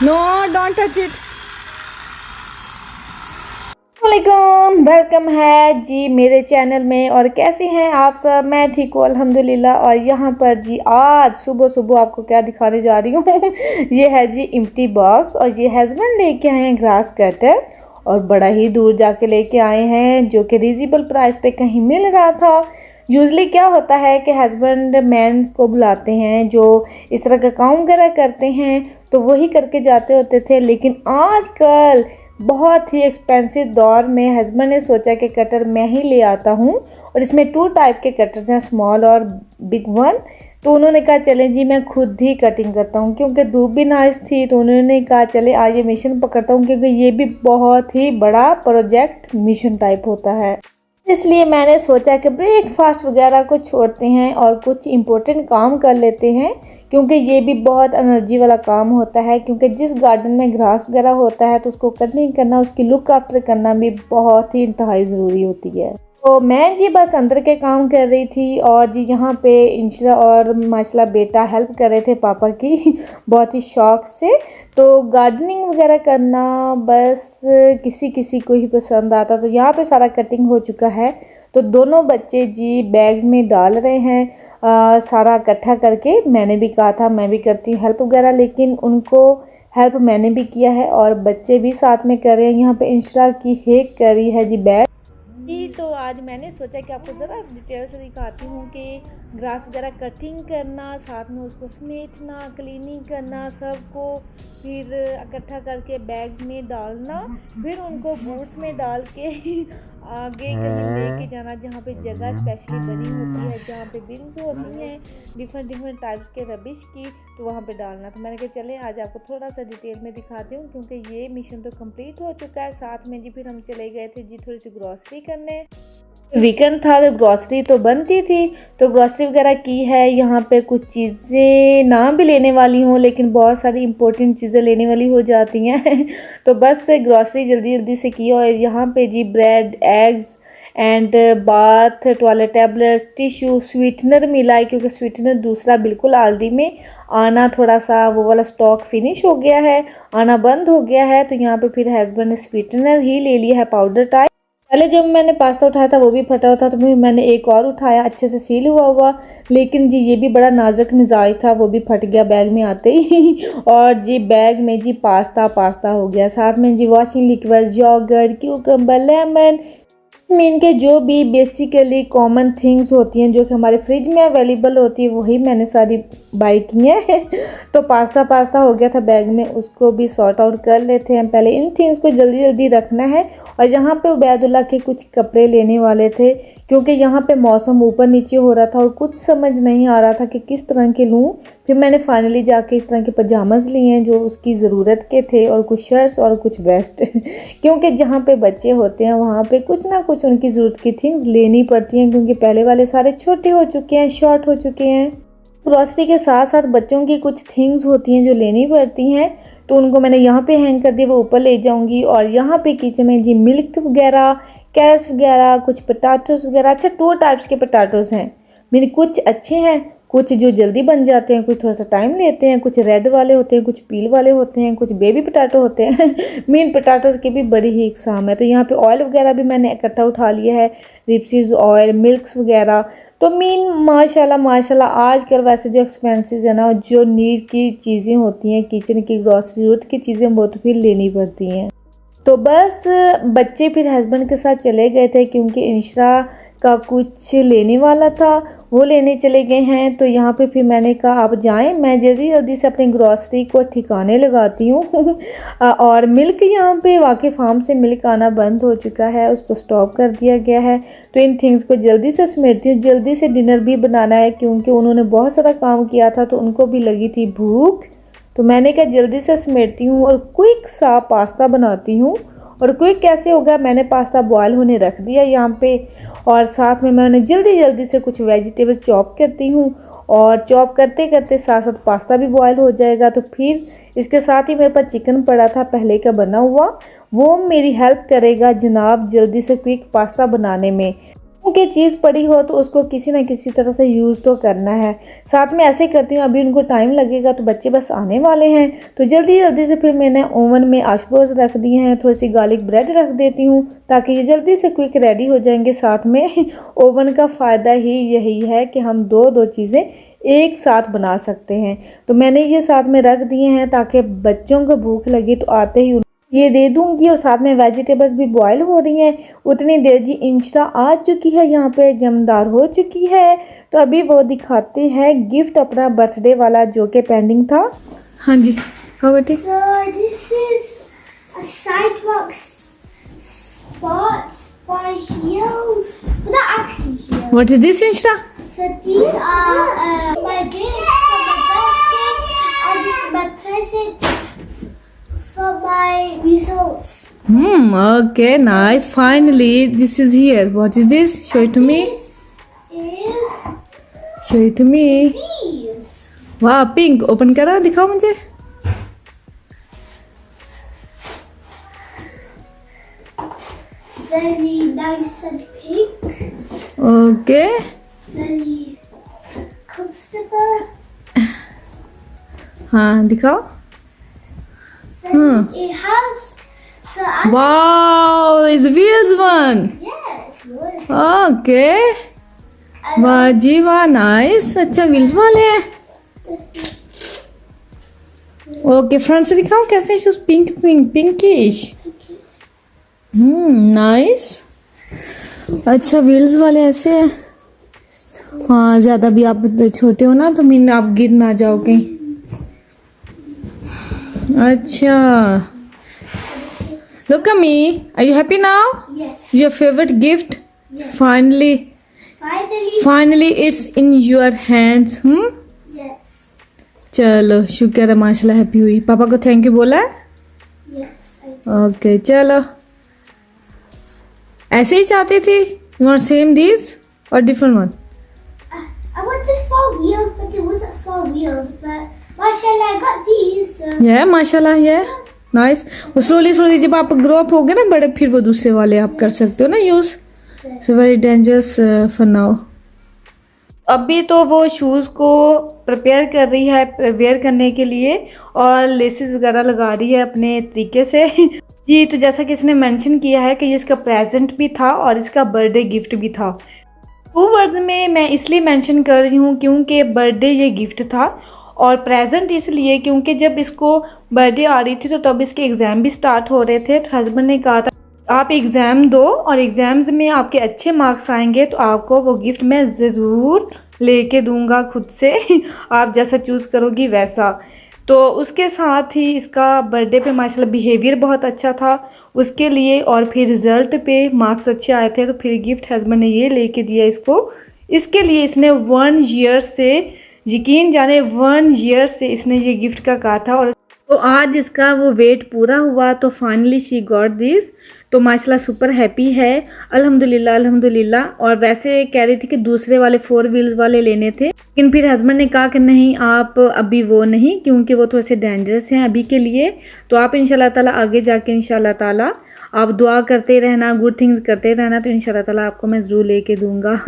No don't touch it. वालेकुम, welcome है जी मेरे चैनल में। और कैसे हैं आप सब? मैं ठीक हूँ अल्हम्दुलिल्लाह। और यहाँ पर जी आज सुबह सुबह आपको क्या दिखाने जा रही हूँ ये है जी एम्प्टी बॉक्स। और ये हस्बैंड लेके आए हैं ग्रास कटर, और बड़ा ही दूर जाके लेके आए हैं, जो कि रीजनेबल प्राइस पे कहीं मिल रहा था। यूजली क्या होता है कि हस्बैंड मैंस को बुलाते हैं जो इस तरह का काम वगैरह करते हैं, तो वही करके जाते होते थे। लेकिन आजकल बहुत ही एक्सपेंसिव दौर में हस्बैंड ने सोचा कि कटर मैं ही ले आता हूँ। और इसमें 2 टाइप के कटर्स हैं, स्मॉल और बिग वन। तो उन्होंने कहा चले जी मैं खुद ही कटिंग करता हूँ, क्योंकि धूप भी नाइस थी। तो उन्होंने कहा चले आज ये मिशन पकड़ता हूँ, क्योंकि ये भी बहुत ही बड़ा प्रोजेक्ट मिशन टाइप होता है। इसलिए मैंने सोचा कि ब्रेकफास्ट वगैरह को छोड़ते हैं और कुछ इम्पोर्टेंट काम कर लेते हैं, क्योंकि ये भी बहुत एनर्जी वाला काम होता है। क्योंकि जिस गार्डन में घास वगैरह होता है तो उसको कटिंग करना, उसकी लुक आफ्टर करना भी बहुत ही इंतहाई ज़रूरी होती है। तो मैं जी बस अंदर के काम कर रही थी, और जी यहाँ पे इंशरा और माशाल्लाह बेटा हेल्प कर रहे थे पापा की बहुत ही शौक से। तो गार्डनिंग वगैरह करना बस किसी किसी को ही पसंद आता। तो यहाँ पे सारा कटिंग हो चुका है, तो दोनों बच्चे जी बैग्स में डाल रहे हैं सारा इकट्ठा करके। मैंने भी कहा था मैं भी करती हूँ हेल्प वगैरह, लेकिन उनको हेल्प मैंने भी किया है और बच्चे भी साथ में कर रहे हैं। यहाँ पे इंशरा की हेक करी है जी बैग जी। तो आज मैंने सोचा कि आपको ज़रा डिटेल से दिखाती हूँ कि ग्रास वगैरह कटिंग करना, साथ में उसको समेटना, क्लीनिंग करना, सबको फिर इकट्ठा करके बैग्स में डालना, फिर उनको बूट्स में डाल के आगे कहीं लेके जाना, जहाँ पे जगह स्पेशली बनी होती है, जहाँ पे बिन्स होती हैं डिफरेंट टाइप्स के रबिश की, तो वहाँ पे डालना। तो मैंने कहा चले आज आपको थोड़ा सा डिटेल में दिखाती हूँ, क्योंकि ये मिशन तो कंप्लीट हो चुका है। साथ में जी फिर हम चले गए थे जी थोड़ी सी ग्रॉसरी करने। वीकेंड था तो ग्रॉसरी तो बनती थी, तो ग्रॉसरी वगैरह की है। यहाँ पे कुछ चीज़ें ना भी लेने वाली हूँ, लेकिन बहुत सारी इंपॉर्टेंट चीज़ें लेने वाली हो जाती हैं तो बस ग्रॉसरी जल्दी जल्दी से की। और यहाँ पे जी bread, eggs and bath toilet tablets, tissue, sweetener मिला है, क्योंकि स्वीटनर दूसरा बिल्कुल आल्दी में आना थोड़ा सा वो वाला स्टॉक फिनिश हो गया है, आना बंद हो गया है। तो यहाँ पे फिर हस्बैंड ने स्वीटनर ही ले लिया है, पाउडर टाइप। पहले जब मैंने पास्ता उठाया था वो भी फटा हुआ था, तो फिर मैंने एक और उठाया अच्छे से सील हुआ हुआ, लेकिन जी ये भी बड़ा नाजुक मिजाज था, वो भी फट गया बैग में आते ही और जी बैग में जी पास्ता हो गया। साथ में जी washing liquid, yoghurt, cucumber, lemon, mean के जो भी बेसिकली कॉमन थिंग्स होती हैं जो कि हमारे फ्रिज में अवेलेबल होती है, वही मैंने सारी बाई की हैं तो पास्ता हो गया था बैग में, उसको भी सॉर्ट आउट कर लेते हैं। पहले इन थिंग्स को जल्दी जल्दी रखना है। और यहाँ पे उबैदुल्लाह के कुछ कपड़े लेने वाले थे, क्योंकि यहाँ पे मौसम ऊपर नीचे हो रहा था और कुछ समझ नहीं आ रहा था कि किस तरह के लूँ। फिर मैंने फाइनली जाके इस तरह के पजामाज लिए हैं जो उसकी ज़रूरत के थे, और कुछ शर्ट्स और कुछ वेस्ट क्योंकि जहाँ पे बच्चे होते हैं वहाँ पे कुछ ना कुछ उनकी ज़रूरत की थिंग्स लेनी पड़ती हैं, क्योंकि पहले वाले सारे छोटे हो चुके हैं, शॉर्ट हो चुके हैं। ग्रॉसरी के साथ साथ बच्चों की कुछ थिंग्स होती हैं जो लेनी पड़ती हैं, तो उनको मैंने यहाँ पे हैंग कर दिया, वो ऊपर ले जाऊंगी। और यहाँ पे किचन में जी मिल्क वगैरह, कैरेट्स वगैरह, कुछ पटाटोस वगैरह। अच्छा 2 टाइप्स के पटाटोस हैं मेरे, कुछ अच्छे हैं, कुछ जो जल्दी बन जाते हैं, कुछ थोड़ा सा टाइम लेते हैं, कुछ रेड वाले होते हैं, कुछ पील वाले होते हैं, कुछ बेबी पटाटो होते हैं मीन पटाटोस की भी बड़ी ही इकसाम है। तो यहाँ पे ऑयल वगैरह भी मैंने इकट्ठा उठा लिया है, रिपसीड ऑयल, मिल्क्स वगैरह। तो मीन माशाल्लाह आजकल वैसे जो एक्सपेंसेस है ना, जो नीड की चीज़ें होती हैं, किचन की ग्रॉसरी ज़रूरत की चीज़ें, वो तो फिर लेनी पड़ती हैं। तो बस बच्चे फिर हस्बैंड के साथ चले गए थे, क्योंकि इंशरा का कुछ लेने वाला था, वो लेने चले गए हैं। तो यहाँ पे फिर मैंने कहा आप जाएं, मैं जल्दी जल्दी से अपनी ग्रॉसरी को ठिकाने लगाती हूँ और मिल्क यहाँ पे वाकई फार्म से मिल्क आना बंद हो चुका है, उसको स्टॉप कर दिया गया है। तो इन थिंग्स को जल्दी से समेटती हूँ, जल्दी से डिनर भी बनाना है, क्योंकि उन्होंने बहुत सारा काम किया था तो उनको भी लगी थी भूख। तो मैंने कहा जल्दी से समेटती हूँ और क्विक सा पास्ता बनाती हूँ। और क्विक कैसे होगा, मैंने पास्ता बॉयल होने रख दिया यहाँ पे, और साथ में मैंने जल्दी जल्दी से कुछ वेजिटेबल्स चॉप करती हूँ, और चॉप करते करते साथ साथ पास्ता भी बॉयल हो जाएगा। तो फिर इसके साथ ही मेरे पास चिकन पड़ा था पहले का बना हुआ, वो मेरी हेल्प करेगा जनाब जल्दी से क्विक पास्ता बनाने में। कि चीज़ पड़ी हो तो उसको किसी ना किसी तरह से यूज़ तो करना है। साथ में ऐसे करती हूँ, अभी उनको टाइम लगेगा तो बच्चे बस आने वाले हैं, तो जल्दी जल्दी से फिर मैंने ओवन में आशुपोज रख दिए हैं, थोड़ी सी गार्लिक ब्रेड रख देती हूँ ताकि ये जल्दी से क्विक रेडी हो जाएंगे। साथ में ओवन का फ़ायदा ही यही है कि हम दो चीज़ें एक साथ बना सकते हैं। तो मैंने ये साथ में रख दिए हैं ताकि बच्चों को भूख लगी तो आते ही ये दे दूंगी। और साथ में वेजिटेबल्स भी बॉयल हो रही हैं। उतनी देर जी इंस्टा आ चुकी है, यहाँ पे जमदार हो चुकी है, तो अभी वो दिखाती है गिफ्ट अपना बर्थडे वाला जो कि पेंडिंग था। हाँ जी, हाँ बेटी। What is this, Inshra? So these are my gifts for my birthday, and this is my present for my results. Okay, nice. Finally, this is here. What is this? Show it to me. This Show it to me. is these. वाह, pink. Open करा, दिखाओ मुझे। Very nice and pink. Okay, Very comfortable. हाँ दिखाओ। Then it has. So I. Wow, it's wheels one. Yeah, it's good. Okay, वाह जी वाह, nice. अच्छा, wheels वाले हैं। ओके, फ्रंट से दिखाओ कैसे shoes. Pink pink pinkish. Nice. अच्छा, व्हील्स वाले ऐसे हैं। हाँ, ज्यादा भी आप छोटे हो ना तो मीन आप गिर ना जाओ कहीं। अच्छा, look at me. Are you happy now? Yes. Your favorite gift? Yes. Finally, Finally. it's in your hands. Yes. चलो, शुक्र है, माशाल्लाह हैप्पी हुई। पापा को थैंक यू बोला है? Yes. I ओके, चलो। ऐसे ही चाहती थी? You want same these or different one? I wanted 4 wheels, but it wasn't 4 wheels. But mashallah, I got these. So Yeah, माशाल्लाह, yeah, नाइस। वो स्लोली जब आप ग्रो अप हो गए ना बड़े, फिर वो दूसरे वाले आप कर सकते हो ना use. So very dangerous for now. अभी तो वो शूज़ को प्रिपेयर कर रही है वेयर करने के लिए और लेसेस वगैरह लगा रही है अपने तरीके से। जी, तो जैसा कि इसने मेंशन किया है कि ये इसका प्रेजेंट भी था और इसका बर्थडे गिफ्ट भी था। 2 वर्ड्स में मैं इसलिए मेंशन कर रही हूँ क्योंकि बर्थडे ये गिफ्ट था और प्रेजेंट इसलिए क्योंकि जब इसको बर्थडे आ रही थी तो तब इसके एग्ज़ाम भी स्टार्ट हो रहे थे। तो हस्बैंड ने कहा था आप एग्ज़ाम दो और एग्ज़ाम्स में आपके अच्छे मार्क्स आएंगे तो आपको वो गिफ्ट मैं ज़रूर लेके दूंगा खुद से। आप जैसा चूज़ करोगी वैसा। तो उसके साथ ही इसका बर्थडे पे माशाल्लाह बिहेवियर बहुत अच्छा था उसके लिए और फिर रिज़ल्ट पे मार्क्स अच्छे आए थे तो फिर गिफ्ट हस्बैंड ने ये लेके दिया इसको। इसके लिए इसने 1 ईयर से, यकीन जाने 1 ईयर से इसने ये गिफ्ट का कहा था और तो आज इसका वो वेट पूरा हुआ तो फाइनली शी गॉट दिस। तो माशाल्लाह सुपर हैप्पी है, अल्हम्दुलिल्लाह अल्हम्दुलिल्लाह। और वैसे कह रही थी कि दूसरे वाले 4 व्हील्स वाले लेने थे लेकिन फिर हस्बैंड ने कहा कि नहीं आप अभी वो नहीं, क्योंकि वो थोड़े से डेंजरस हैं अभी के लिए। तो आप इंशाल्लाह ताला आगे जाके इंशाल्लाह ताला आप दुआ करते रहना, गुड थिंग्स करते रहना, तो इंशाल्लाह ताला आपको मैं ज़रूर लेके दूंगा।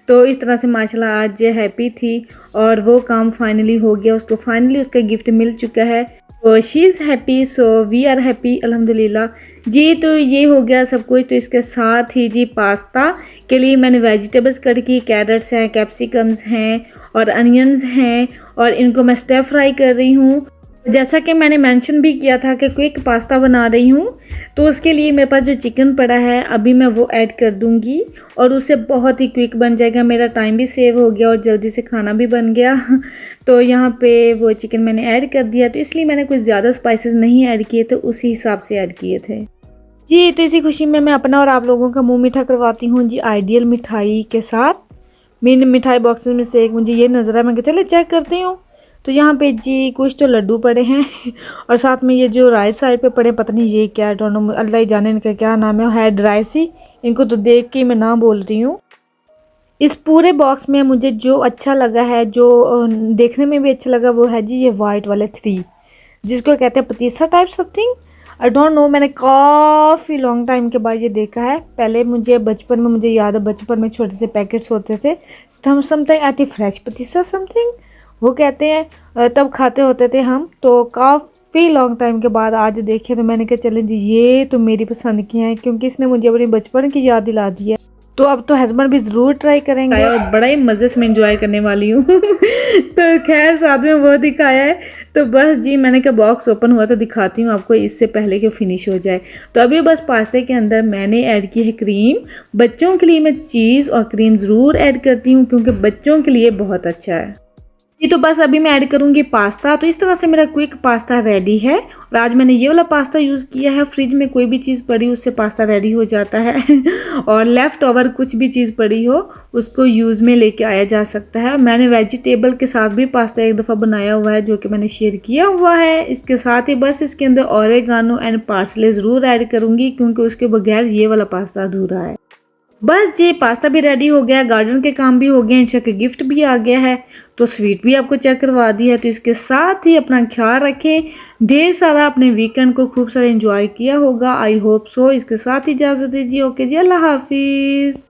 तो इस तरह से माशाल्लाह आज हैप्पी थी और वो काम फाइनली हो गया, उसको फाइनली उसका गिफ्ट मिल चुका है। तो she is happy, so we are happy अल्हम्दुलिल्लाह जी। तो ये हो गया सब कुछ। तो इसके साथ ही जी पास्ता के लिए मैंने वेजिटेबल्स कट की, कैरेट्स हैं, कैप्सिकम्स हैं और अनियंस हैं और इनको मैं स्टर फ्राई कर रही हूँ। जैसा कि मैंने मेंशन भी किया था कि क्विक पास्ता बना रही हूँ तो उसके लिए मेरे पास जो चिकन पड़ा है अभी मैं वो ऐड कर दूँगी और उससे बहुत ही क्विक बन जाएगा, मेरा टाइम भी सेव हो गया और जल्दी से खाना भी बन गया। तो यहाँ पे वो चिकन मैंने ऐड कर दिया, तो इसलिए मैंने कुछ ज़्यादा स्पाइसेस नहीं ऐड किए थे, उसी हिसाब से ऐड किए थे जी। तो इसी खुशी में मैं अपना और आप लोगों का मुँह मीठा करवाती हूँ जी आइडियल मिठाई के साथ। मेन मिठाई बॉक्सेस में से एक मुझे ये नज़र है, मैं चले चेक करती हूँ। तो यहाँ पे जी कुछ तो लड्डू पड़े हैं और साथ में ये जो राइट साइड पे पड़े पता नहीं ये क्या, डोंट अल्लाह ही जाने इनका क्या नाम है ड्राई सी, इनको तो देख के मैं ना बोल रही हूँ। इस पूरे बॉक्स में मुझे जो अच्छा लगा है, जो देखने में भी अच्छा लगा, वो है जी ये वाइट वाले 3 जिसको कहते हैं patisa type something. I don't know, मैंने काफ़ी लॉन्ग टाइम के बाद ये देखा है। पहले मुझे बचपन में, मुझे याद है बचपन में छोटे से पैकेट्स होते थे, समथिंग आती फ्रेश पतीसा समथिंग वो कहते हैं, तब खाते होते थे हम। तो काफ़ी लॉन्ग टाइम के बाद आज देखे तो मैंने कहा चलें जी ये तो मेरी पसंद की हैं, क्योंकि इसने मुझे अपनी बचपन की याद दिला दी है। तो अब तो हस्बैंड भी ज़रूर ट्राई करेंगे और बड़ा ही मज़े से मैं इंजॉय करने वाली हूँ। तो खैर साथ में वो दिखाया है। तो बस जी मैंने कहा बॉक्स ओपन हुआ तो दिखाती हूँ आपको, इससे पहले कि फिनिश हो जाए। तो अभी बस पास्ते के अंदर मैंने ऐड की है क्रीम। बच्चों के लिए मैं चीज़ और क्रीम ज़रूर ऐड करती हूँ, क्योंकि बच्चों के लिए बहुत अच्छा है ये। तो बस अभी मैं ऐड करूँगी पास्ता। तो इस तरह से मेरा क्विक पास्ता रेडी है। और आज मैंने ये वाला पास्ता यूज़ किया है। फ्रिज में कोई भी चीज़ पड़ी उससे पास्ता रेडी हो जाता है। और लेफ़्ट ओवर कुछ भी चीज़ पड़ी हो उसको यूज़ में लेके आया जा सकता है। मैंने वेजिटेबल के साथ भी पास्ता एक दफ़ा बनाया हुआ है, जो कि मैंने शेयर किया हुआ है। इसके साथ ही बस इसके अंदर ओरेगानो एंड पार्सले ज़रूर ऐड करूँगी, क्योंकि उसके बगैर ये वाला पास्ता अधूरा है। बस जी पास्ता भी रेडी हो गया, गार्डन के काम भी हो गए, इंशा के गिफ्ट भी आ गया है, तो स्वीट भी आपको चेक करवा दी है। तो इसके साथ ही अपना ख्याल रखें, ढेर सारा अपने वीकेंड को खूब सारा एंजॉय किया होगा, आई होप सो। इसके साथ ही इजाज़त दीजिए, ओके जी, अल्लाह हाफिज़।